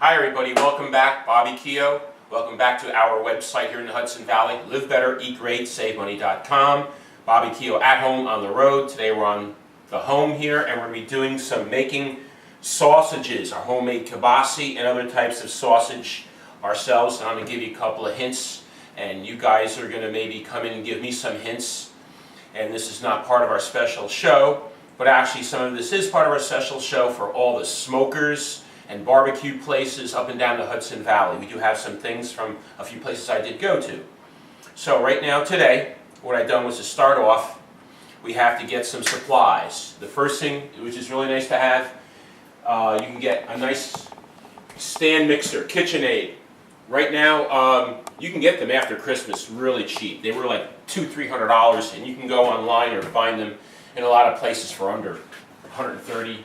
Hi everybody, welcome back. Bobby Keyo. Welcome back to our website here in the Hudson Valley. Live better, eat great, savemoney.com. Bobby Keyo at home on the road. Today we're on the home here and we're going to be doing some making sausages, our homemade kibasi and other types of sausage ourselves. And I'm going to give you a couple of hints and you guys are going to maybe come in and give me some hints. And this is not part of our special show, but actually some of this is part of our special show for all the smokers and barbecue places up and down the Hudson Valley. We do have some things from a few places I did go to. So right now, today, what I've done was to start off, we have to get some supplies. The first thing, which is really nice to have, you can get a nice stand mixer, KitchenAid. Right now, you can get them after Christmas really cheap. They were like $200–300, and you can go online or find them in a lot of places for under $130,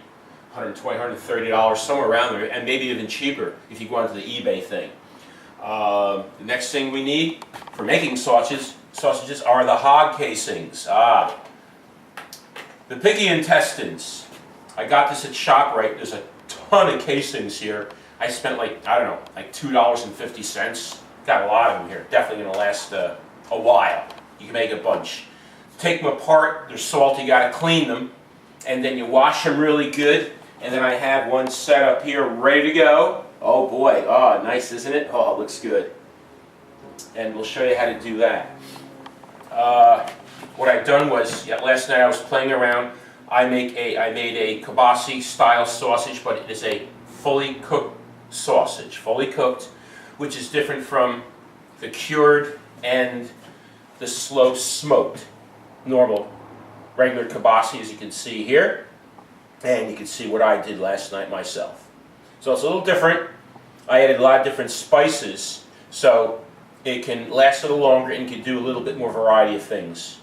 $120, $130, somewhere around there, and maybe even cheaper if you go onto the eBay thing. The next thing we need for making sausages are the hog casings. The piggy intestines. I got this at ShopRite. There's a ton of casings here. I spent like, I don't know, like $2.50. Got a lot of them here. Definitely going to last a while. You can make a bunch. Take them apart. They're salty. You got to clean them. And then you wash them really good. And then I have one set up here ready to go. Oh boy, oh nice, isn't it? Oh, it looks good. And we'll show you how to do that. What I've done was, last night I was playing around. I made a kibasi style sausage, but it is a fully cooked sausage, fully cooked, which is different from the cured and the slow smoked, normal, regular kibasi, as you can see here. And you can see what I did last night myself. So it's a little different. I added a lot of different spices, so it can last a little longer and you can do a little bit more variety of things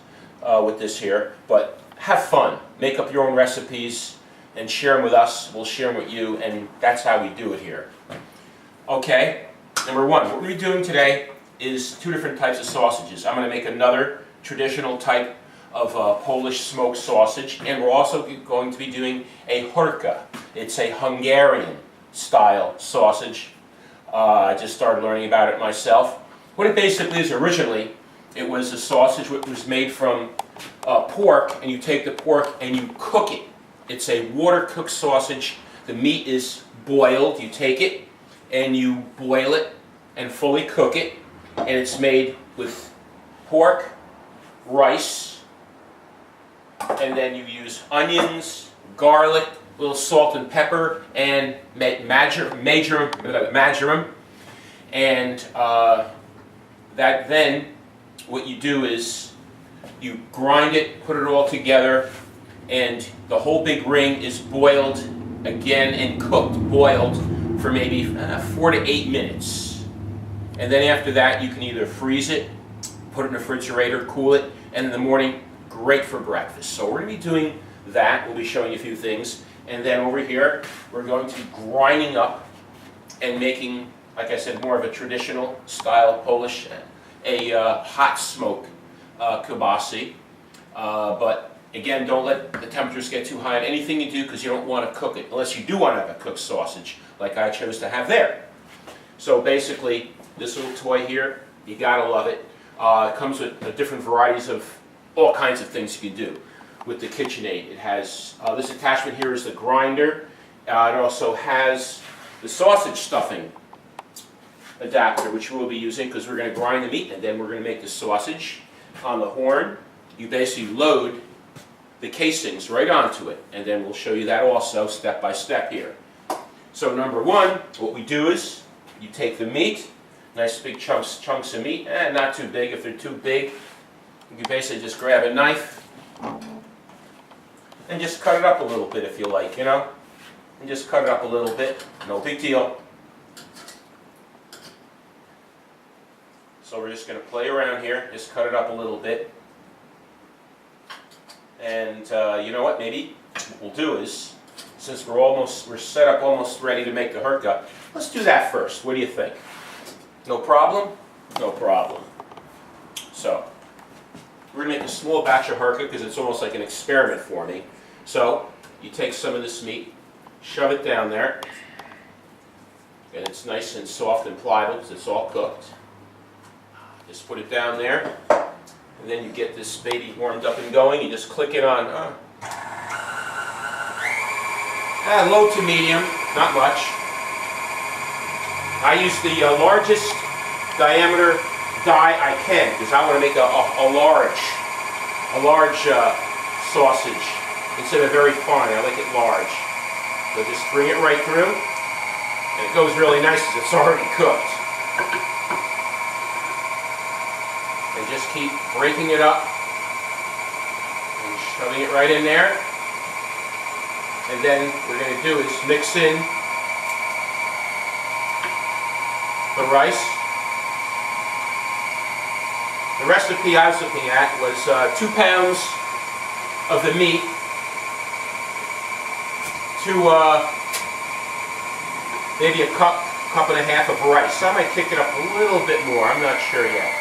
with this here. But have fun. Make up your own recipes and share them with us. We'll share them with you, and that's how we do it here. Okay, number one, what we're doing today is two different types of sausages. I'm going to make another traditional type of Polish smoked sausage, and we're also going to be doing a hurka. It's a Hungarian style sausage. I just started learning about it myself. What it basically is, originally, it was a sausage which was made from pork, and you take the pork and you cook it. It's a water cooked sausage. The meat is boiled. You take it and you boil it and fully cook it, and it's made with pork, rice, and then you use onions, garlic, a little salt and pepper, and marjoram. And that then, what you do is you grind it, put it all together, and the whole big ring is boiled again and cooked, boiled for maybe 4 to 8 minutes. And then after that, you can either freeze it, put it in the refrigerator, cool it, and in the morning, great for breakfast. So we're going to be doing that. We'll be showing you a few things. And then over here, we're going to be grinding up and making, like I said, more of a traditional style Polish, a hot smoke kibasi. But again, don't let the temperatures get too high on anything you do, because you don't want to cook it, unless you do want to have a cooked sausage, like I chose to have there. So basically, this little toy here, you gotta love it. It comes with different varieties of all kinds of things you can do with the KitchenAid. It has, this attachment here is the grinder. It also has the sausage stuffing adapter, which we'll be using because we're going to grind the meat and then we're going to make the sausage. On the horn, you basically load the casings right onto it, and then we'll show you that also step by step here. So number one, what we do is you take the meat, nice big chunks of meat, not too big. If they're too big, you can basically just grab a knife and just cut it up a little bit if you like, you know? And just cut it up a little bit, no big deal. So we're just going to play around here, just cut it up a little bit. And you know what, maybe what we'll do is, since we're set up almost ready to make the hurka, let's do that first. What do you think? No problem? No problem. So, we're going to make a small batch of hurka because it's almost like an experiment for me. So, you take some of this meat, shove it down there, And it's nice and soft and pliable because it's all cooked. Just put it down there. And then you get this baby warmed up and going. You just click it on low to medium, not much. I use the largest diameter die I can because I want to make a large sausage instead of very fine. I like it large. So just bring it right through, and it goes really nice because it's already cooked. And just keep breaking it up and shoving it right in there. And then what we're going to do is mix in the rice. The recipe I was looking at was 2 pounds of the meat to maybe a cup and a half of rice. I might kick it up a little bit more, I'm not sure yet.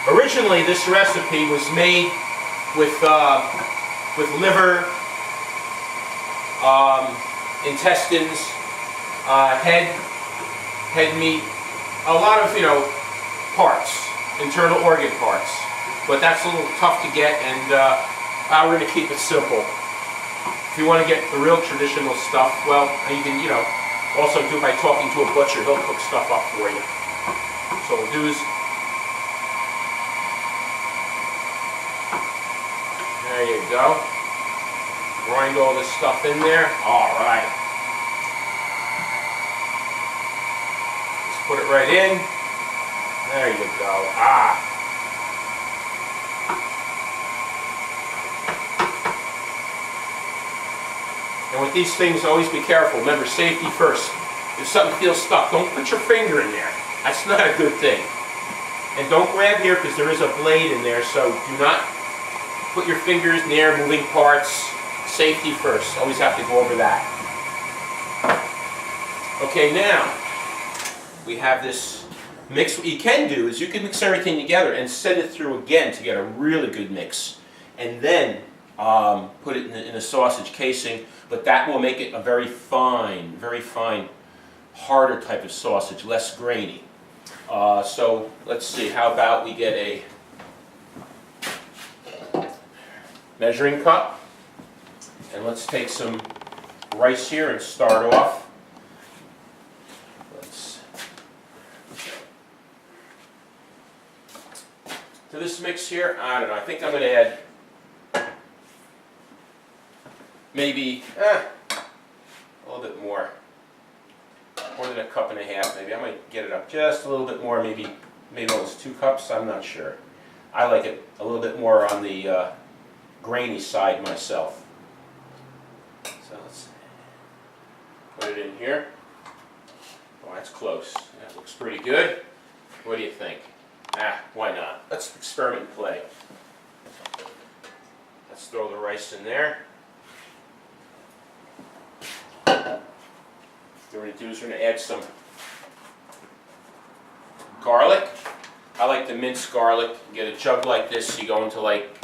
Originally this recipe was made with liver, intestines, head meat, a lot of, parts, internal organ parts. But that's a little tough to get, and we're going to keep it simple. If you want to get the real traditional stuff, well, you can, also do by talking to a butcher. He'll cook stuff up for you. So what we'll do is, there you go. Grind all this stuff in there. All right. Just put it right in. There you go. And with these things, always be careful. Remember, safety first. If something feels stuck, don't put your finger in there. That's not a good thing. And don't grab here because there is a blade in there, so do not put your fingers near moving parts. Safety first. Always have to go over that. Okay, now we have this mix. What you can do is you can mix everything together and send it through again to get a really good mix. And then put it in a sausage casing, but that will make it a very fine, harder type of sausage, less grainy. So let's see, how about we get a measuring cup, and let's take some rice here and start off. To this mix here, I don't know, I think I'm going to add maybe a little bit more than a cup and a half. Maybe I might get it up just a little bit more, maybe almost 2 cups, I'm not sure. I like it a little bit more on the grainy side myself. So let's put it in here. Oh, that's close. That looks pretty good. What do you think? Why not? Let's experiment and play. Let's throw the rice in there. What we're going to do is we're going to add some garlic. I like to mince garlic. You get a jug like this, you go into like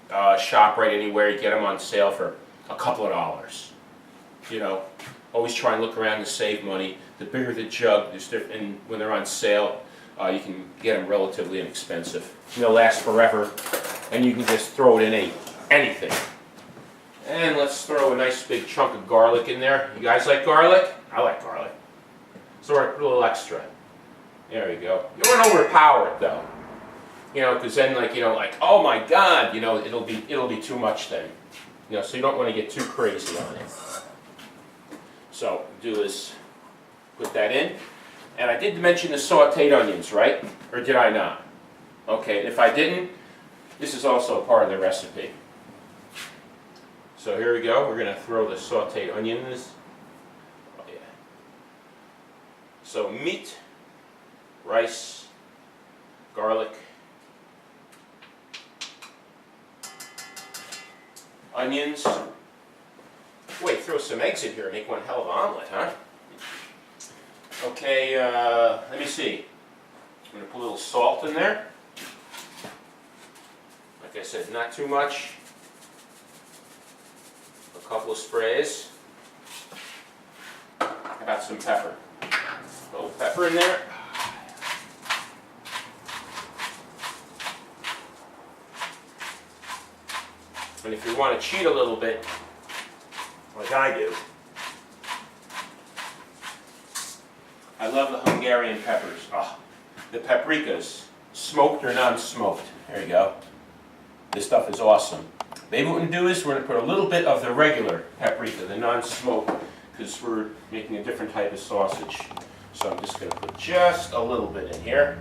ShopRite anywhere, you get them on sale for a couple of dollars. Always try and look around to save money. The bigger the jug, and when they're on sale, you can get them relatively inexpensive. They'll last forever, and you can just throw it in anything. And let's throw a nice big chunk of garlic in there. You guys like garlic? I like garlic. So we're a little extra. There we go. You don't want to overpower it though. Because then oh my God, it'll be too much then. So you don't want to get too crazy on it. So what we'll do is put that in. And I did mention the sauteed onions, right? Or did I not? Okay, if I didn't, this is also a part of the recipe. So here we go. We're going to throw the sauteed onions. Oh, yeah. So meat, rice, garlic, onions. Wait, throw some eggs in here and make one hell of an omelet, huh? Okay, let me see. I'm going to put a little salt in there. Like I said, not too much. A couple of sprays. How about some pepper? A little pepper in there. And if you want to cheat a little bit, like I do, I love the Hungarian peppers. Oh, the paprikas, smoked or non-smoked. There you go. This stuff is awesome. Maybe what we're going to do is we're going to put a little bit of the regular paprika, the non-smoked, because we're making a different type of sausage. So I'm just going to put just a little bit in here.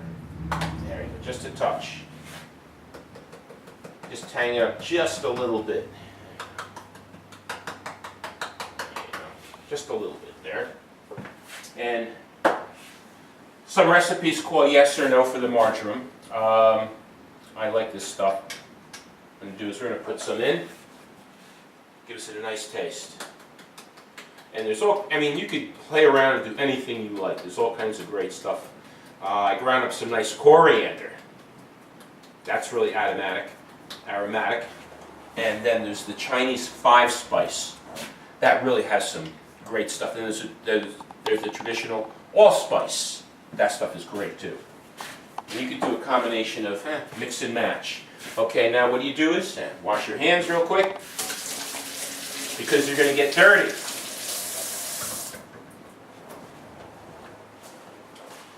There you go, just a touch. Just hang it up just a little bit. Just a little bit there. And some recipes call yes or no for the marjoram. I like this stuff. What we're going to do is we're going to put some in. Gives it a nice taste. And there's all, I mean, you could play around and do anything you like. There's all kinds of great stuff. I ground up some nice coriander. That's really aromatic. And then there's the Chinese 5-spice. That really has some great stuff. And there's the traditional allspice. That stuff is great too. And you can do a combination of mix and match. Okay, now what you do is wash your hands real quick because you're going to get dirty.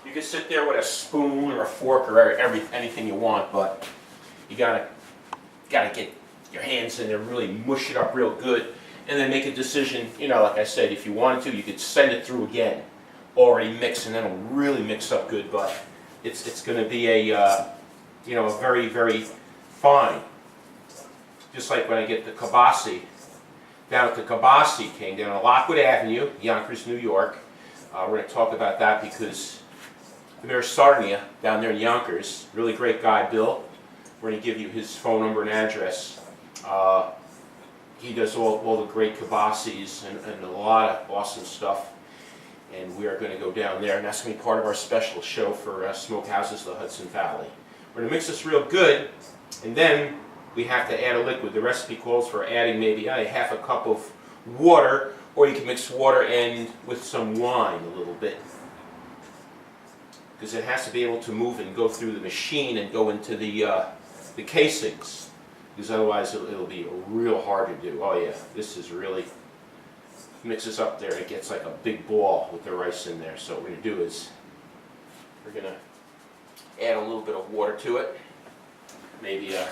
You can sit there with a spoon or a fork or anything you want, but you gotta get your hands in there, really mush it up real good, and then make a decision. You know, like I said, if you wanted to, you could send it through again, already mix, and then it'll really mix up good. But it's going to be a very, very fine. Just like when I get the kibasi down at the Kibasi King down on Lockwood Avenue, Yonkers, New York. We're going to talk about that because the Mayor Sarnia down there in Yonkers, really great guy, Bill. We're going to give you his phone number and address. He does all the great kibasis and a lot of awesome stuff. And we are going to go down there, and that's going to be part of our special show for Smokehouses of the Hudson Valley. We're going to mix this real good, and then we have to add a liquid. The recipe calls for adding maybe half a cup of water, or you can mix water and with some wine a little bit. Because it has to be able to move and go through the machine and go into the casings. Because otherwise it'll be real hard to do. Oh yeah, this is really, mixes up there. It gets like a big ball with the rice in there. So what we're going to do is we're going to add a little bit of water to it. Maybe a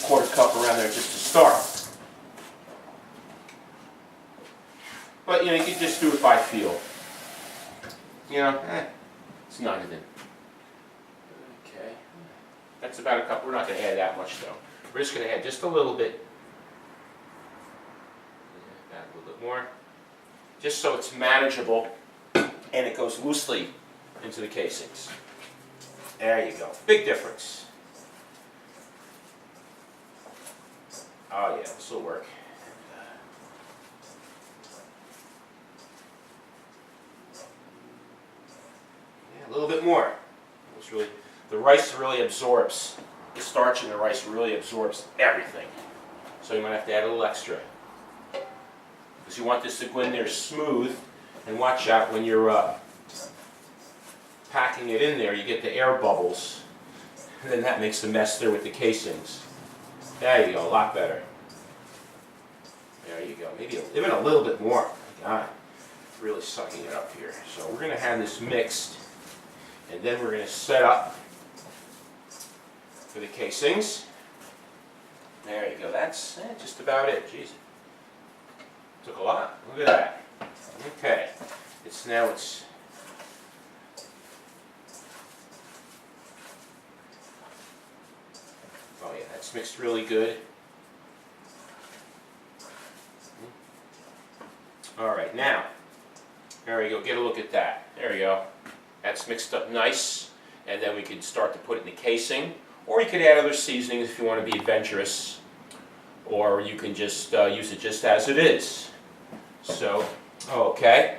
quarter cup around there just to start. But you know, you can just do it by feel. You know, it's not even. Okay. That's about a cup. We're not going to add that much though. We're just going to add just a little bit. Add a little bit more. Just so it's manageable and it goes loosely into the casings. There you go. Big difference. Oh yeah, this will work. Yeah, a little bit more. It's really, the rice really absorbs, the starch in the rice really absorbs everything. So you might have to add a little extra. Because you want this to go in there smooth, and watch out when you're packing it in there, you get the air bubbles, and then that makes a mess there with the casings. There you go, a lot better. There you go, maybe even a little bit more. God, really sucking it up here. So we're going to have this mixed, and then we're going to set up for the casings. There you go, that's just about it. Jeez, took a lot. Look at that. Okay, it's oh yeah, that's mixed really good. All right, now, there we go, get a look at that. There you go. That's mixed up nice, and then we can start to put it in the casing, or you could add other seasonings if you want to be adventurous, or you can just use it just as it is. So, okay,